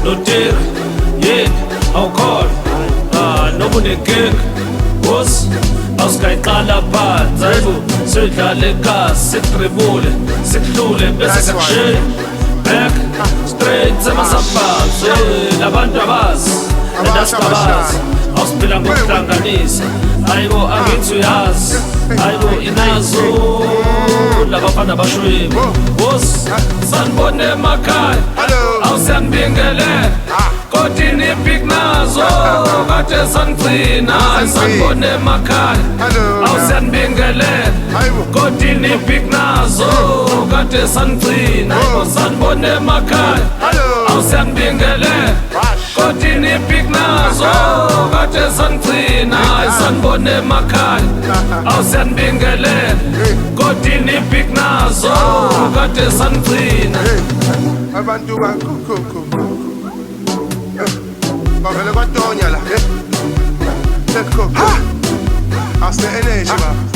notir yini awukhona noma unegig boss awuskayiqala phansi hayibo sidlale kasi sikudribule sikuhlule bese sikushiye back straight semasambazi labantu abazi endasingabazi awusiphila ngokuhlanganisa hayibo angithi uyazi hayibo inazo labafana bashwebo boss sanibone emakhaya awusiyangibingelela kodini big nazo kade sanigcina sanibone emakhaya awusiyangibingelela kodini big nazo kade sanigcina sanibone emakhaya awusiyangibingelela kodini big nazo kade sanigcina sanibone emakhaya awusiyangibingelela kodini big nazo kade sanigcina abantu bavele kwatonya la sekho asine energy baba